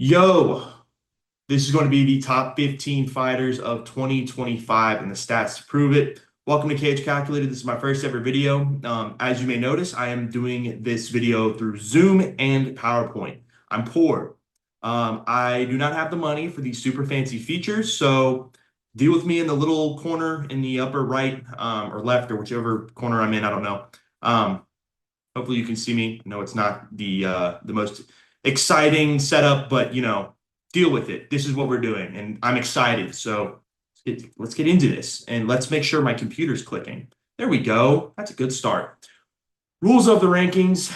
Yo, this is going to be the top 15 fighters of 2025 and the stats to prove it. Welcome to KH Calculated. This is my first ever video. As you may notice, I am doing this video through Zoom and PowerPoint. I'm poor. I do not have the money for these super fancy features, so deal with me in the little corner in the upper right or left or whichever corner I'm in. I don't know. Hopefully you can see me. I know it's not the most exciting setup, but deal with it. This is what we're doing, and I'm excited. So let's get into this, and let's make sure my computer's clicking. There we go. That's a good start. Rules of the rankings.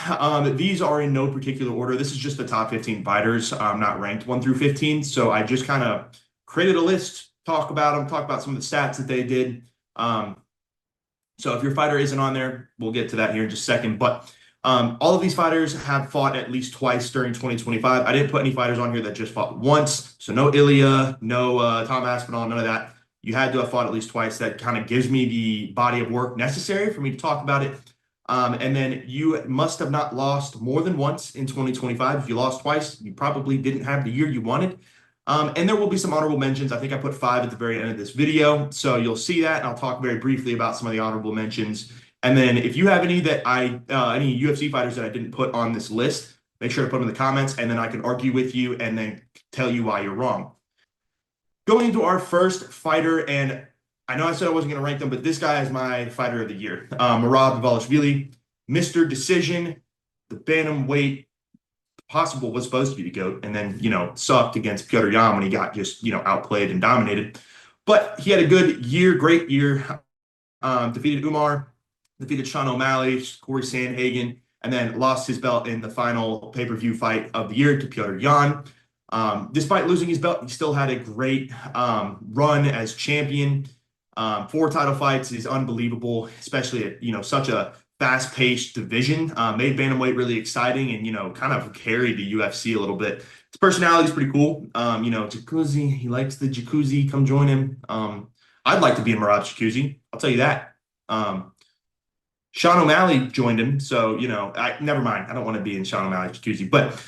These are in no particular order. This is just the top 15 fighters, not ranked 1 through 15. So I just kind of created a list, talk about them, talk about some of the stats that they did. So if your fighter isn't on there, we'll get to that here in just a second. But all of these fighters have fought at least twice during 2025. I didn't put any fighters on here that just fought once. So no Ilya, no Tom Aspinall, none of that. You had to have fought at least twice. That kind of gives me the body of work necessary for me to talk about it. And then you must have not lost more than once in 2025. If you lost twice, you probably didn't have the year you wanted. And there will be some honorable mentions. I think I put 5 at the very end of this video. So you'll see that, and I'll talk very briefly about some of the honorable mentions. And then if you have any that any UFC fighters that I didn't put on this list, make sure to put them in the comments, and then I can argue with you and then tell you why you're wrong. Going into our first fighter, and I know I said I wasn't going to rank them, but this guy is my fighter of the year. Merab Dvalishvili, Mr. Decision, the bantamweight, possible was supposed to be the GOAT, and then, sucked against Petr Yan when he got just, outplayed and dominated. But he had a good year, great year. Defeated Umar, defeated Sean O'Malley, Corey Sandhagen, and then lost his belt in the final pay-per-view fight of the year to Petr Yan. Despite losing his belt, he still had a great run as champion. 4 title fights is unbelievable, especially at, such a fast-paced division. Made bantamweight really exciting and, kind of carried the UFC a little bit. His personality is pretty cool. Jacuzzi, he likes the jacuzzi. Come join him. I'd like to be in Merab's jacuzzi. I'll tell you that. Sean O'Malley joined him, so never mind. I don't want to be in Sean O'Malley's jacuzzi. But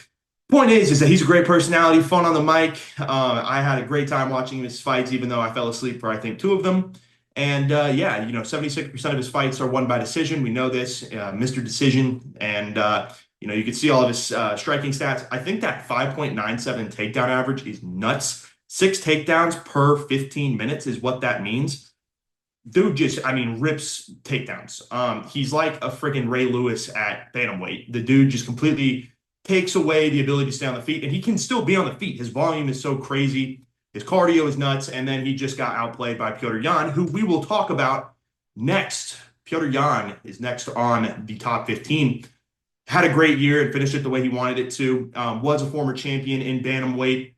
point is that he's a great personality, fun on the mic. I had a great time watching his fights, even though I fell asleep for I think 2 of them. And 76% of his fights are won by decision. We know this, Mr. Decision, and you can see all of his striking stats. I think that 5.97 takedown average is nuts. 6 takedowns per 15 minutes is what that means. Dude just, rips takedowns. He's like a freaking Ray Lewis at bantamweight. The dude just completely takes away the ability to stay on the feet, and he can still be on the feet. His volume is so crazy. His cardio is nuts, and then he just got outplayed by Petr Yan, who we will talk about next. Petr Yan is next on the top 15. Had a great year and finished it the way he wanted it to. Was a former champion in bantamweight.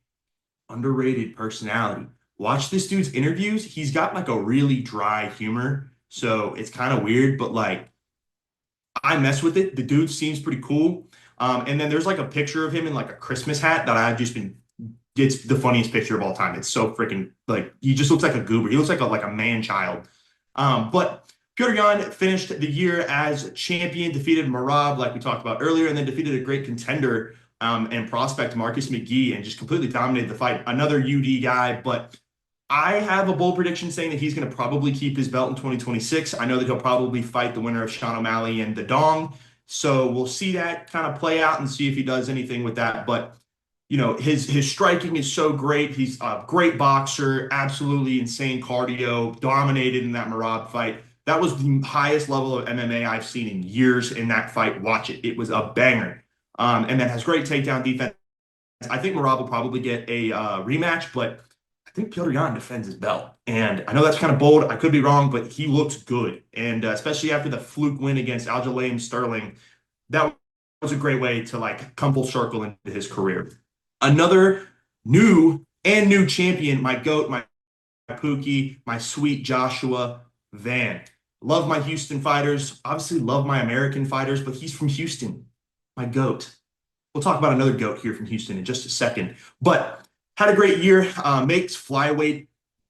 Underrated personality. Watch this dude's interviews. He's got like a really dry humor, so it's kind of weird, but I mess with it. The dude seems pretty cool. And then there's like a picture of him in like a Christmas hat that I've just been, it's the funniest picture of all time. It's so freaking he just looks like a goober. He looks like a man child. But Petr Yan finished the year as champion, defeated Merab like we talked about earlier, and then defeated a great contender and prospect Marcus McGee, and just completely dominated the fight. Another UD guy, but I have a bold prediction saying that he's going to probably keep his belt in 2026. I know that he'll probably fight the winner of Sean O'Malley and the Dong. So we'll see that kind of play out and see if he does anything with that. But, his striking is so great. He's a great boxer, absolutely insane cardio, dominated in that Merab fight. That was the highest level of MMA I've seen in years in that fight. Watch it. It was a banger. And then has great takedown defense. I think Merab will probably get a rematch, but I think Petr Yan defends his belt. And I know that's kind of bold. I could be wrong, but he looks good. And especially after the fluke win against Aljamain Sterling, that was a great way to come full circle into his career. Another new champion, my GOAT, my Pookie, my sweet Joshua Van. Love my Houston fighters. Obviously love my American fighters, but he's from Houston, my GOAT. We'll talk about another GOAT here from Houston in just a second. But had a great year, makes flyweight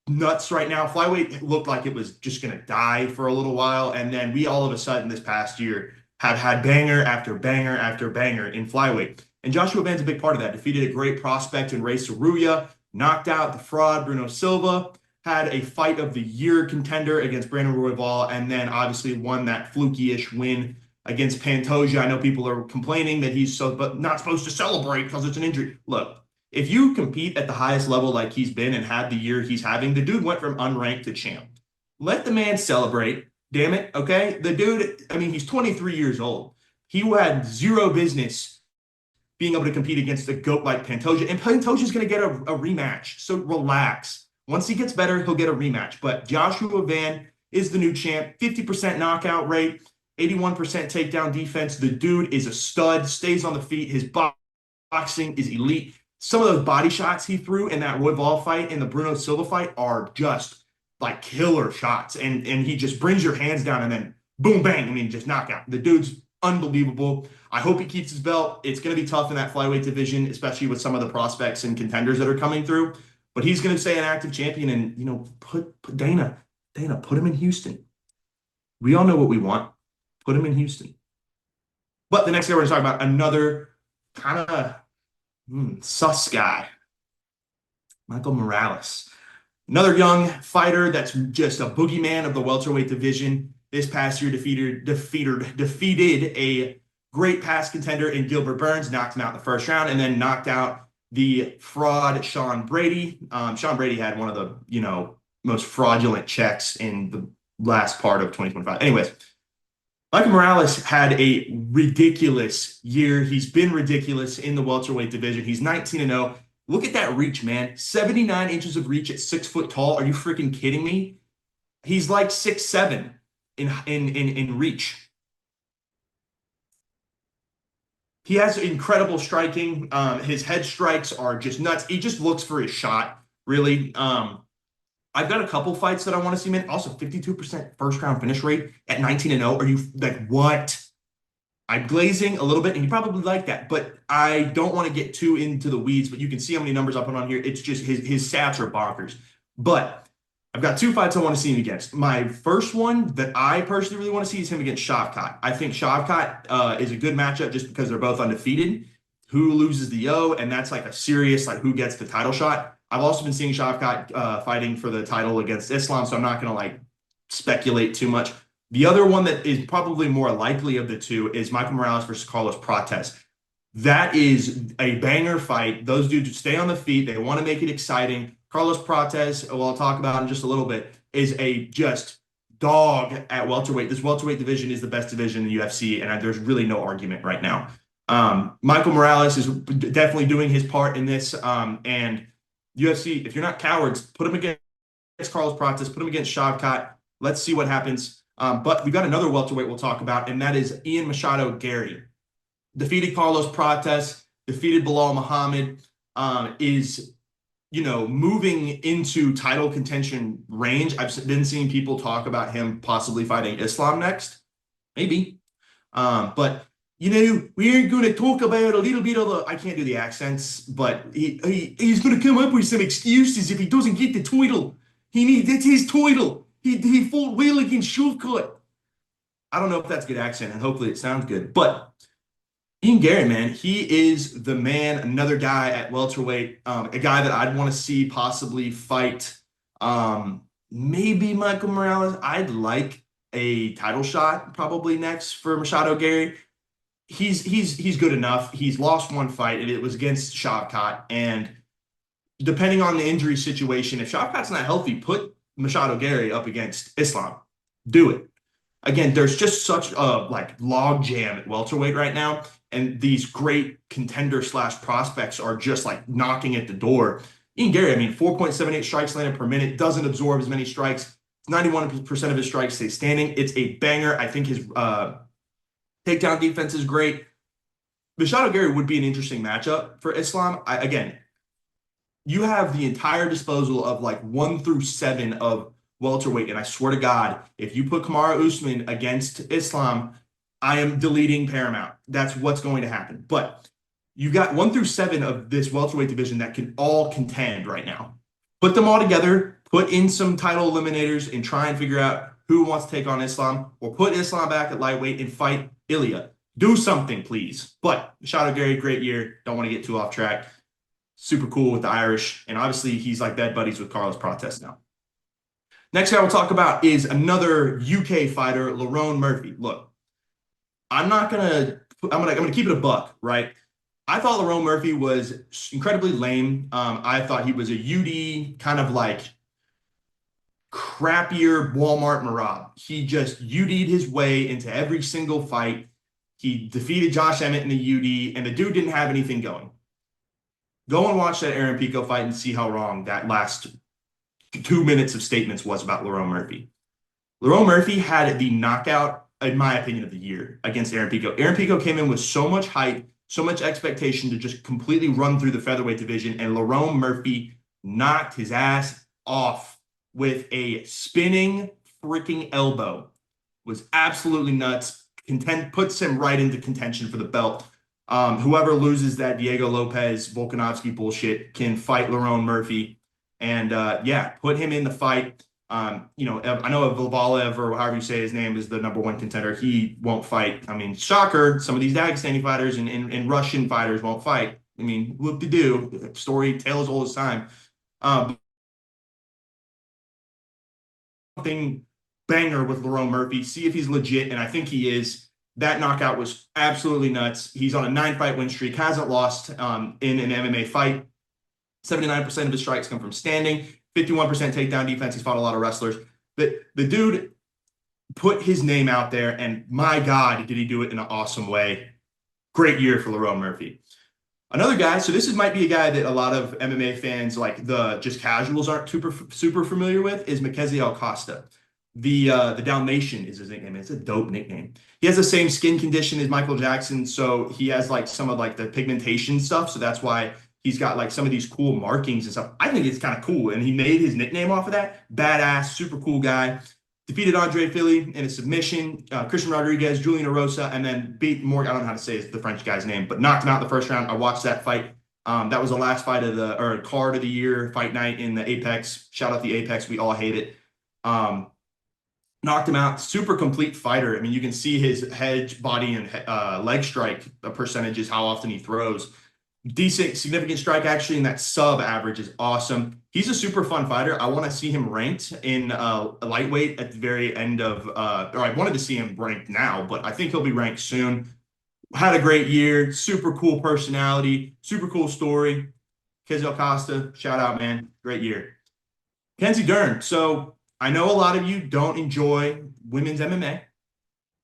nuts right now. Flyweight looked like it was just going to die for a little while, and then we all of a sudden this past year have had banger after banger after banger in flyweight. And Joshua Van's a big part of that. Defeated a great prospect in Ray Saruya, knocked out the fraud Bruno Silva, had a fight of the year contender against Brandon Royval, and then obviously won that fluky-ish win against Pantoja. I know people are complaining that he's not supposed to celebrate because it's an injury. Look, if you compete at the highest level like he's been and had the year he's having, the dude went from unranked to champ. Let the man celebrate. Damn it, okay? The dude, I mean, he's 23 years old. He had zero business being able to compete against a GOAT like Pantoja. And Pantoja's going to get a rematch, so relax. Once he gets better, he'll get a rematch. But Joshua Van is the new champ, 50% knockout rate, 81% takedown defense. The dude is a stud, stays on the feet. His boxing is elite. Some of those body shots he threw in that Royval fight and the Bruno Silva fight are just like killer shots. And he just brings your hands down and then boom, bang. I mean, just knockout. The dude's unbelievable. I hope he keeps his belt. It's going to be tough in that flyweight division, especially with some of the prospects and contenders that are coming through. But he's going to stay an active champion and, you know, put Dana, put him in Houston. We all know what we want. Put him in Houston. But the next guy we're going to talk about, another kind of sus guy, Michael Morales. Another young fighter that's just a boogeyman of the welterweight division. This past year defeated a great past contender in Gilbert Burns, knocked him out in the first round, and then knocked out the fraud Sean Brady. Sean Brady had one of the, you know, most fraudulent checks in the last part of 2025. Anyways, Michael Morales had a ridiculous year. He's been ridiculous in the welterweight division. He's 19-0. Look at that reach, man. 79 inches of reach at 6 foot tall. Are you freaking kidding me? He's like 6'7" in reach. He has incredible striking. His head strikes are just nuts. He just looks for his shot, really. I've got a couple fights that I want to see him in. Also, 52% first round finish rate at 19-0. Are you like, what? I'm glazing a little bit, and you probably like that, but I don't want to get too into the weeds, but you can see how many numbers I put on here. It's just his stats are bonkers. But I've got two fights I want to see him against. My first one that I personally really want to see is him against Shavkat. I think Shavkat is a good matchup just because they're both undefeated. Who loses the O, and that's like a serious, like, who gets the title shot. I've also been seeing Shavkat fighting for the title against Islam, so I'm not going to like speculate too much. The other one that is probably more likely of the two is Michael Morales versus Carlos Prates. That is a banger fight. Those dudes stay on the feet. They want to make it exciting. Carlos Prates, who I'll talk about in just a little bit, is a just dog at welterweight. This welterweight division is the best division in the UFC, and there's really no argument right now. Michael Morales is definitely doing his part in this, and UFC, if you're not cowards, put him against Carlos Prates, put him against Shavkat. Let's see what happens. But we've got another welterweight we'll talk about, and that is Ian Machado Garry. Defeated Carlos Prates, defeated Bilal Muhammad, is, you know, moving into title contention range. I've been seeing people talk about him possibly fighting Islam next. Maybe. But, you know, we are going to talk about a little bit of the, I can't do the accents, but he's going to come up with some excuses if he doesn't get the title. It's his title. He fought well against Shavkat. I don't know if that's a good accent, and hopefully it sounds good. But Ian Garry, man, he is the man. Another guy at welterweight, a guy that I'd want to see possibly fight maybe Michael Morales. I'd like a title shot probably next for Machado Garry. He's good enough. He's lost one fight, and it was against Shavkat. And depending on the injury situation, if Shavkat's not healthy, put Machado Garry up against Islam. Do it. Again, there's just such a like log jam at welterweight right now, and these great contender / prospects are just like knocking at the door. Ian Garry, I mean, 4.78 strikes landed per minute, doesn't absorb as many strikes. 91% of his strikes stay standing. It's a banger. I think his takedown defense is great. Machado Garry would be an interesting matchup for Islam. Again, you have the entire disposal of like 1 through 7 of welterweight, and I swear to God, if you put Kamaru Usman against Islam, I am deleting Paramount. That's what's going to happen. But you've got 1 through 7 of this welterweight division that can all contend right now. Put them all together, put in some title eliminators, and try and figure out who wants to take on Islam, or put Islam back at lightweight and fight Ilya. Do something, please. But shout out Garry, great year. Don't want to get too off track. Super cool with the Irish. And obviously, he's like bed buddies with Carlos Prates now. Next guy we'll talk about is another UK fighter, Lerone Murphy. Look, I'm not gonna I'm gonna keep it a buck, right? I thought Lerone Murphy was incredibly lame. I thought he was a UD kind of like crappier Walmart Merab. He just UD'd his way into every single fight. He defeated Josh Emmett in the UD, and the dude didn't have anything going. Go and watch that Aaron Pico fight and see how wrong that last 2 minutes of statements was about Lerone Murphy. Lerone Murphy had the knockout, in my opinion, of the year against Aaron Pico. Aaron Pico came in with so much hype, so much expectation to just completely run through the featherweight division, and Lerone Murphy knocked his ass off with a spinning freaking elbow. Was absolutely nuts. Puts him right into contention for the belt. Whoever loses that Diego Lopez Volkanovski bullshit can fight Lerone Murphy, and yeah, put him in the fight. I know Vivalev, or however you say his name, is the #1 contender. He won't fight. I mean, shocker. Some of these Dagestani fighters and Russian fighters won't fight. I mean, what to do? Story tales all this time. Something banger with Lerone Murphy. See if he's legit, and I think he is. That knockout was absolutely nuts. He's on a 9-fight win streak, hasn't lost in an MMA fight. 79% of his strikes come from standing, 51% takedown defense. He's fought a lot of wrestlers. But the dude put his name out there, and my God, did he do it in an awesome way. Great year for Lerone Murphy. Another guy, so this might be a guy that a lot of MMA fans, like the just casuals, aren't super familiar with, is Mackenzie Costa. The Dalmatian is his nickname. It's a dope nickname. He has the same skin condition as Michael Jackson, so he has like some of like the pigmentation stuff, so that's why he's got like some of these cool markings and stuff. I think it's kind of cool, and he made his nickname off of that. Badass, super cool guy. Defeated Andre Philly in a submission, Christian Rodriguez, Julian Erosa, and then beat Morgan. I don't know how to say the French guy's name, but knocked him out in the first round. I watched that fight. That was the last fight of card of the year, fight night in the Apex. Shout out the Apex. We all hate it. Knocked him out. Super complete fighter. I mean, you can see his head, body, and leg strike percentages, how often he throws. Decent, significant strike actually, and that sub average is awesome. He's a super fun fighter. I want to see him ranked in lightweight at the very end of, or I wanted to see him ranked now, but I think he'll be ranked soon. Had a great year. Super cool personality. Super cool story. Mackenzie Costa, shout out, man. Great year. Mackenzie Dern. So I know a lot of you don't enjoy women's MMA.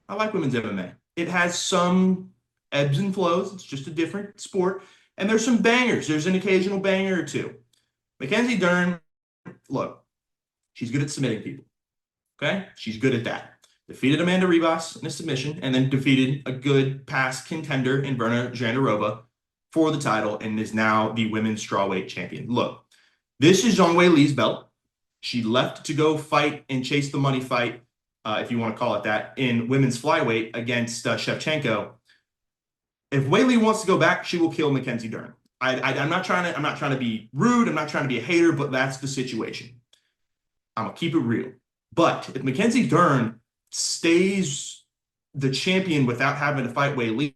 I like women's MMA. It has some ebbs and flows. It's just a different sport. And there's some bangers. There's an occasional banger or two. Mackenzie Dern, look, she's good at submitting people. Okay? She's good at that. Defeated Amanda Ribas in a submission, and then defeated a good past contender in Berna Jandarova for the title, and is now the women's strawweight champion. Look, this is Zhang Weili's belt. She left to go fight and chase the money fight, if you want to call it that, in women's flyweight against Shevchenko. If Weili wants to go back, she will kill Mackenzie Dern. I'm not trying to be rude. I'm not trying to be a hater, but that's the situation. I'm gonna keep it real. But if Mackenzie Dern stays the champion without having to fight Weili,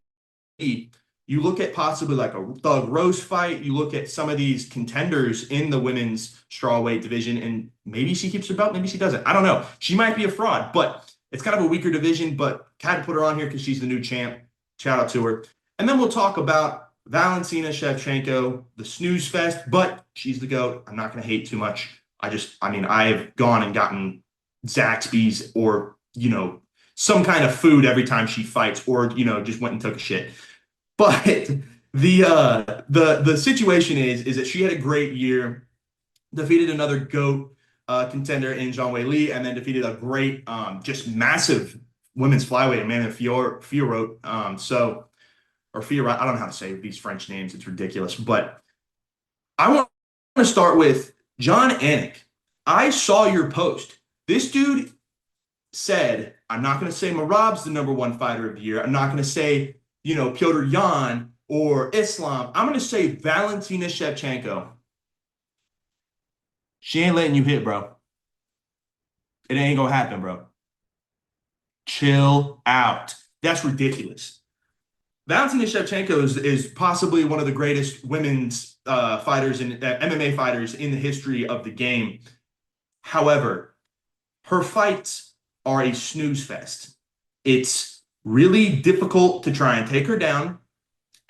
you look at possibly like a Thug Rose fight. You look at some of these contenders in the women's strawweight division, and maybe she keeps her belt, maybe she doesn't. I don't know. She might be a fraud, but it's kind of a weaker division. But had to put her on here because she's the new champ. Shout out to her. And then we'll talk about Valentina Shevchenko, the snooze fest, but she's the GOAT. I'm not going to hate too much. I've gone and gotten Zaxby's or, some kind of food every time she fights, or, just went and took a shit. But the situation is that she had a great year, defeated another GOAT contender in Zhang Weili, and then defeated a great, just massive women's flyweight, Amanda Fiorot. Or Fiorot, I don't know how to say these French names. It's ridiculous. But I want to start with John Anik. I saw your post. This dude said, I'm not going to say Merab's the #1 fighter of the year. I'm not going to say, Petr Yan or Islam. I'm going to say Valentina Shevchenko. She ain't letting you hit, bro. It ain't going to happen, bro. Chill out. That's ridiculous. Valentina Shevchenko is possibly one of the greatest women's fighters and MMA fighters in the history of the game. However, her fights are a snooze fest. It's really difficult to try and take her down.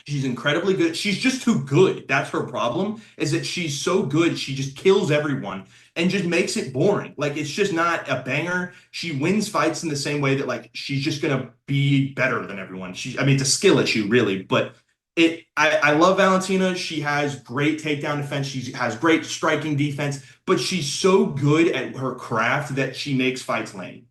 She's incredibly good. She's just too good. That's her problem, is that she's so good. She just kills everyone and just makes it boring. Like, it's just not a banger. She wins fights in the same way that, like, she's just going to be better than everyone. I mean, it's a skill issue, really. But I love Valentina. She has great takedown defense. She has great striking defense, but she's so good at her craft that she makes fights lame.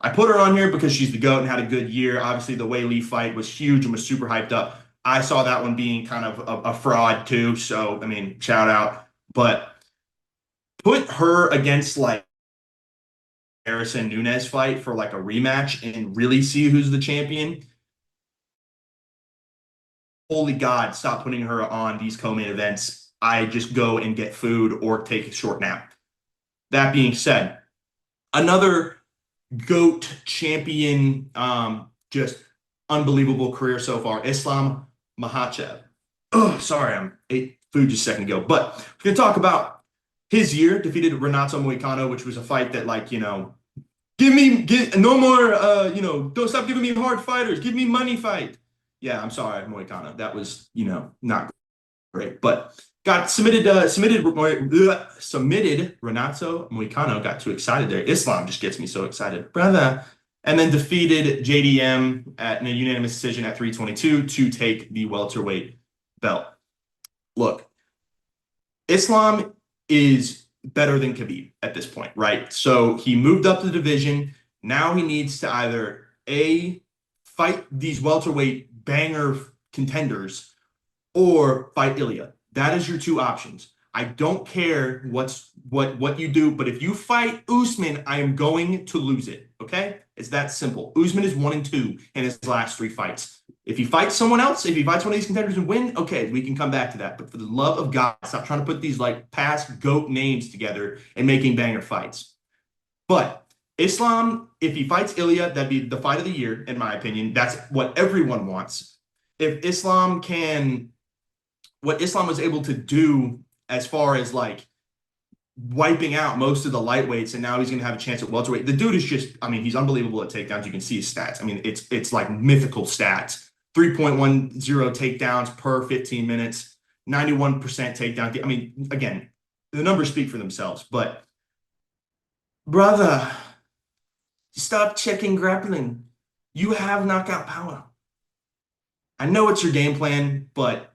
I put her on here because she's the GOAT and had a good year. Obviously, the Wei Lee fight was huge and was super hyped up. I saw that one being kind of a fraud too. So, I mean, shout out. But put her against like Harrison Nunes fight for like a rematch and really see who's the champion. Holy God, stop putting her on these co-main events. I just go and get food or take a short nap. That being said, another GOAT champion, just unbelievable career so far, Islam Makhachev. Oh, sorry, I ate food just a second ago. But we're going to talk about his year. Defeated Renato Moicano, which was a fight that, like, no more, don't stop giving me hard fighters. Give me money fight. Yeah, I'm sorry, Moicano. That was, not great. But got submitted Renato Moicano. Got too excited there. Islam just gets me so excited, brother. And then defeated JDM in a unanimous decision at 322 to take the welterweight belt. Look, Islam is better than Khabib at this point, right? So he moved up the division. Now he needs to either A, fight these welterweight banger contenders, or fight Ilya. That is your two options. I don't care what you do, but if you fight Usman, I am going to lose it. Okay? It's that simple. Usman is 1-2 in his last 3 fights. If he fights someone else, if he fights one of these contenders and win, okay, we can come back to that. But for the love of God, stop trying to put these like past GOAT names together and making banger fights. But Islam, if he fights Ilya, that'd be the fight of the year, in my opinion. That's what everyone wants. If Islam can, what Islam was able to do as far as like wiping out most of the lightweights, and now he's going to have a chance at welterweight. The dude is just, I mean, he's unbelievable at takedowns. You can see his stats. I mean, it's like mythical stats. 3.10 takedowns per 15 minutes, 91% takedown. I mean, again, the numbers speak for themselves, but brother, stop checking grappling. You have knockout power. I know it's your game plan, but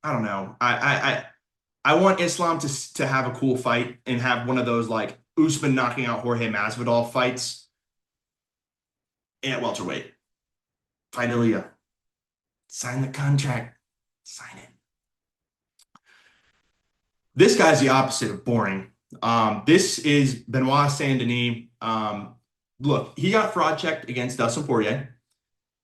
I don't know. I want Islam to have a cool fight and have one of those like Usman knocking out Jorge Masvidal fights at welterweight. Fight Ilya. Sign the contract. Sign it. This guy's the opposite of boring. This is Benoit Saint-Denis. Look, he got fraud checked against Dustin Poirier.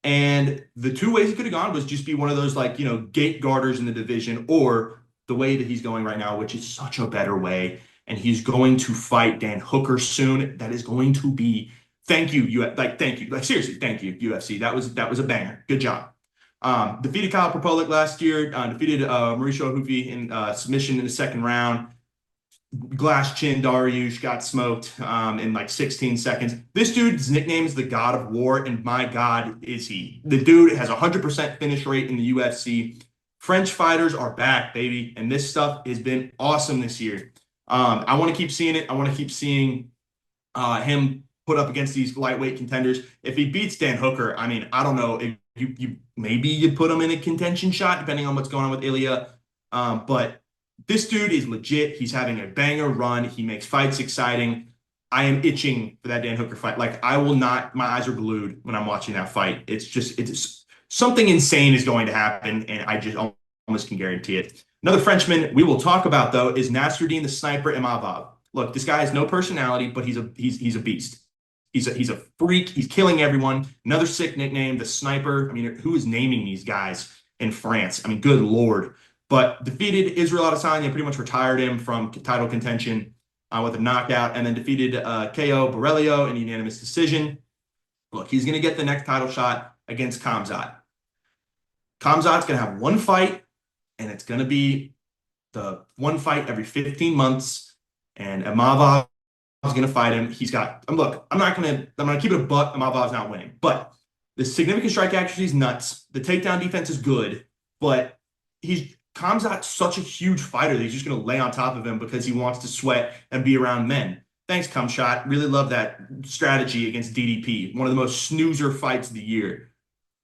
And the two ways he could have gone was just be one of those like, gate guarders in the division, or the way that he's going right now, which is such a better way. And he's going to fight Dan Hooker soon. That is going to be, thank you. Thank you. Like, seriously, thank you, UFC. That was a banger. Good job. Defeated Kyle Propolic last year, defeated Mauricio Hufi in submission in the second round. Glass chin Dariush got smoked in like 16 seconds. This dude's nickname is the God of War, and my God, is he. The dude has 100% finish rate in the UFC. French fighters are back, baby, and this stuff has been awesome this year. I want to keep seeing it. I want to keep seeing him put up against these lightweight contenders. If he beats Dan Hooker, I mean, I don't know. If you maybe you put him in a contention shot, depending on what's going on with Ilya. But this dude is legit. He's having a banger run. He makes fights exciting. I am itching for that Dan Hooker fight. Like, I will not, my eyes are glued when I'm watching that fight. It's something insane is going to happen, and I just almost can guarantee it. Another Frenchman we will talk about, though, is Nassourdine the Sniper Imavov. Look, this guy has no personality, but he's a beast. He's a freak. He's killing everyone. Another sick nickname, the Sniper. I mean, who is naming these guys in France? I mean, good Lord. But defeated Israel Adesanya, pretty much retired him from title contention with a knockout, and then defeated KO Borrelio in a unanimous decision. Look, he's going to get the next title shot against Khamzat. Khamzat's going to have one fight, and it's going to be the one fight every 15 months. And Imavov is going to fight him. He's got, look, I'm going to keep it a buck. Imavov's not winning. But the significant strike accuracy is nuts. The takedown defense is good. But Khamzat's such a huge fighter that he's just going to lay on top of him because he wants to sweat and be around men. Thanks, Khamzat. Really love that strategy against DDP. One of the most snoozer fights of the year.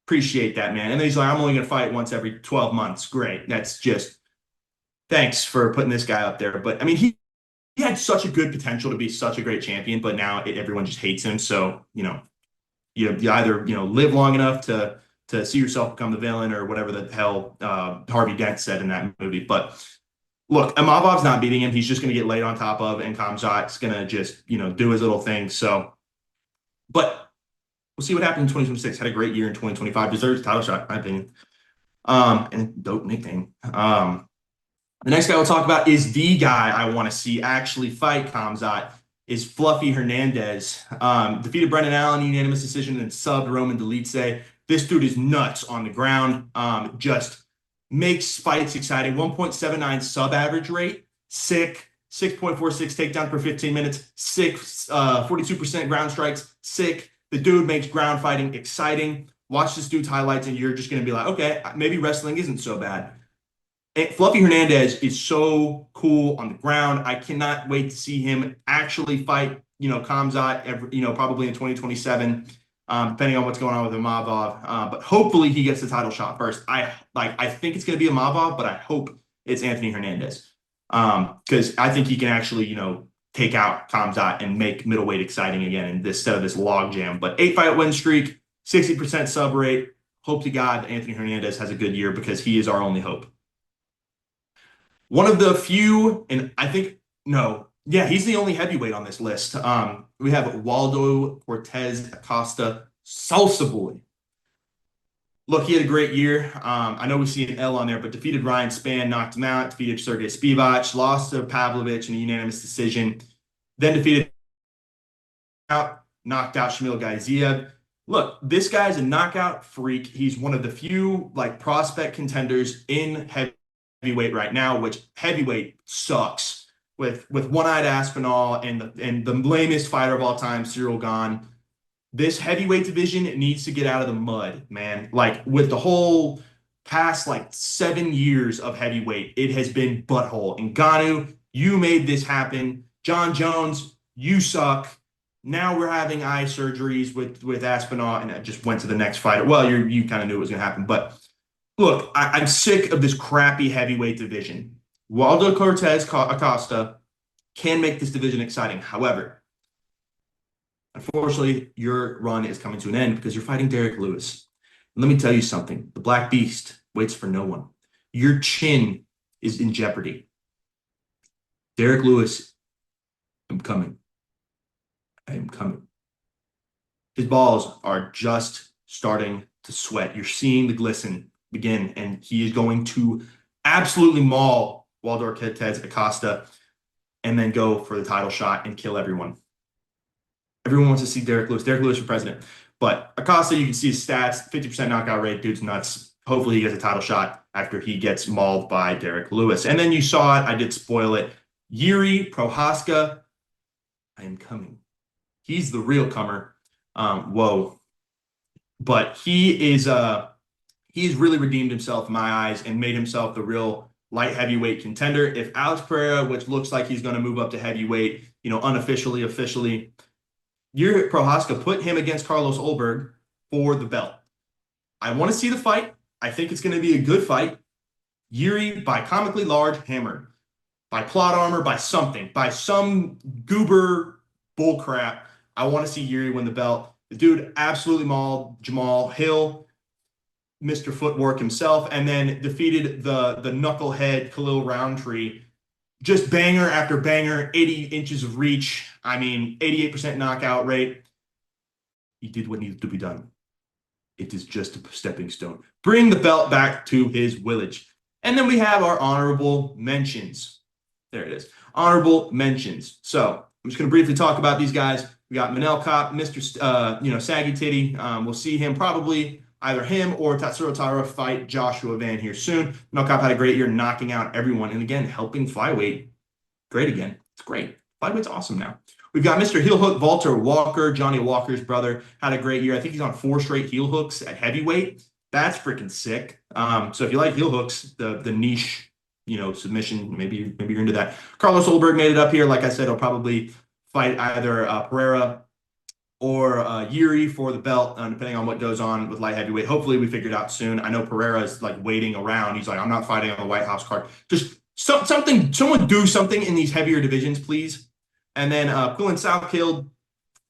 Appreciate that, man. And then he's like, I'm only going to fight once every 12 months. Great. That's just, thanks for putting this guy up there. But, I mean, he had such a good potential to be such a great champion, but now everyone just hates him. So, you either, live long enough to see yourself become the villain or whatever the hell Harvey Dent said in that movie. But look, Imavov's not beating him. He's just going to get laid on top of, and Khamzat's going to just, do his little thing. So, but we'll see what happens in 2026. Had a great year in 2025. Deserves a title shot, in my opinion. And dope nickname. The next guy we'll talk about is the guy I want to see actually fight Khamzat, is Fluffy Hernandez. Defeated Brendan Allen, unanimous decision, and subbed Roman Dolidze. This dude is nuts on the ground. Just makes fights exciting. 1.79 sub average rate. Sick. 6.46 takedown per 15 minutes. Sick. 42% ground strikes. Sick. The dude makes ground fighting exciting. Watch this dude's highlights and you're just going to be like, okay, maybe wrestling isn't so bad. Fluffy Hernandez is so cool on the ground. I cannot wait to see him actually fight, Khamzat, probably in 2027, depending on what's going on with Imavov. But hopefully he gets the title shot first. I think it's going to be Imavov, but I hope it's Anthony Hernandez. Because I think he can actually, take out Khamzat and make middleweight exciting again instead of this log jam. But 8-fight win streak, 60% sub rate. Hope to God Anthony Hernandez has a good year because he is our only hope. One of the few, and he's the only heavyweight on this list. We have Waldo Cortes-Acosta, Salsa Boy. Look, he had a great year. I know we see an L on there, but defeated Ryan Spann, knocked him out, defeated Sergey Spivak, lost to Pavlovich in a unanimous decision, then defeated knocked out Shamil Gaiziev. Look, this guy's a knockout freak. He's one of the few prospect contenders in heavyweight right now, which heavyweight sucks with One-Eyed Aspinall and the lamest fighter of all time, Cyril Gane. This heavyweight division needs to get out of the mud, man. With the whole past 7 years of heavyweight, it has been butthole. And Ngannou, you made this happen. John Jones, you suck. Now we're having eye surgeries with Aspinall, and I just went to the next fighter. Well, you kind of knew it was going to happen, but look, I'm sick of this crappy heavyweight division. Waldo Cortes-Acosta can make this division exciting. However, unfortunately, your run is coming to an end because you're fighting Derek Lewis. And let me tell you something. The Black Beast waits for no one. Your chin is in jeopardy. Derek Lewis, I'm coming. I am coming. His balls are just starting to sweat. You're seeing the glisten begin, and he is going to absolutely maul Waldo Cortes-Acosta and then go for the title shot and kill everyone. Everyone wants to see Derek Lewis for president. But Acosta, you can see his stats, 50% knockout rate, dude's nuts. Hopefully he gets a title shot after he gets mauled by Derek Lewis. And then you saw it, I did spoil it. Jiri Prochazka, I am coming. He's the real comer. Whoa. But he's really redeemed himself in my eyes and made himself the real light heavyweight contender. If Alex Pereira, which looks like he's going to move up to heavyweight, unofficially, officially, Jiri Prochazka put him against Carlos Ulberg for the belt. I want to see the fight. I think it's going to be a good fight. Jiri, by comically large, hammered. By plot armor, by something. By some goober bullcrap. I want to see Jiri win the belt. The dude absolutely mauled Jamal Hill, Mr. Footwork himself, and then defeated the knucklehead Khalil Roundtree. Just banger after banger, 80 inches of reach. 88% knockout rate. He did what needed to be done. It is just a stepping stone. Bring the belt back to his village. And then we have our honorable mentions. There it is. Honorable mentions. So I'm just going to briefly talk about these guys. We got Manel Kopp, Mr. Saggy Titty. We'll see him probably, either him or Tatsuro Taira fight Joshua Van here soon. Melquizael had a great year knocking out everyone. And again, helping flyweight. Great again. It's great. Flyweight's awesome now. We've got Mr. Heel Hook Walter Walker. Johnny Walker's brother had a great year. I think he's on 4 straight heel hooks at heavyweight. That's freaking sick. So if you like heel hooks, the niche, submission, maybe you're into that. Carlos Olberg made it up here. Like I said, he'll probably fight either Pereira or Jiri for the belt, depending on what goes on with light heavyweight. Hopefully we figure it out soon. I know Pereira is like waiting around. He's like, I'm not fighting on the White House card. Just someone do something in these heavier divisions, please. And then Quillen Southkill,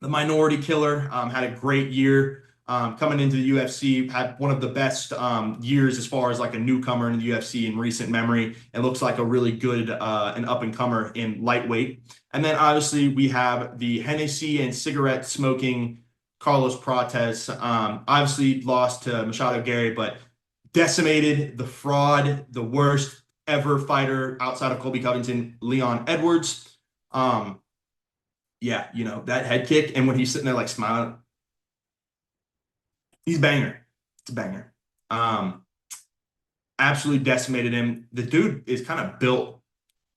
the minority killer, had a great year. Coming into the UFC, had one of the best years as far as like a newcomer in the UFC in recent memory. It looks like a really good and up-and-comer in lightweight. And then obviously we have the Hennessy and cigarette smoking Carlos Prates. Obviously lost to Machado Garry, but decimated the fraud, the worst ever fighter outside of Colby Covington, Leon Edwards. Yeah, that head kick, and when he's sitting there like smiling, he's banger. It's a banger. Absolutely decimated him. The dude is kind of built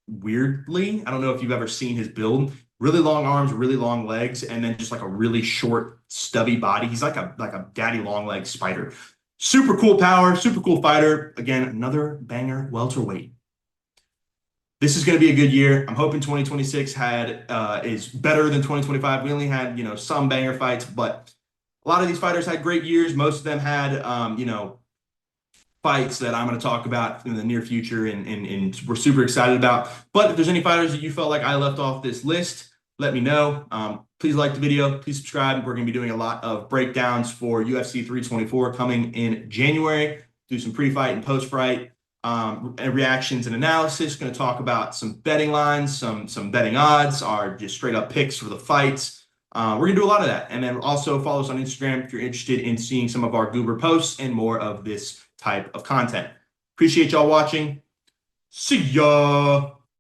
weirdly. I don't know if you've ever seen his build. Really long arms, really long legs, and then just like a really short, stubby body. He's like a daddy long leg spider. Super cool power, super cool fighter. Again, another banger welterweight. This is going to be a good year. I'm hoping 2026 is better than 2025. We only had, some banger fights, but a lot of these fighters had great years. Most of them had, fights that I'm going to talk about in the near future and we're super excited about. But if there's any fighters that you felt like I left off this list, let me know. Please like the video. Please subscribe. We're going to be doing a lot of breakdowns for UFC 324 coming in January. Do some pre-fight and post-fight reactions and analysis. Going to talk about some betting lines, some betting odds, our just straight up picks for the fights. We're going to do a lot of that. And then also follow us on Instagram if you're interested in seeing some of our Goober posts and more of this type of content. Appreciate y'all watching. See ya.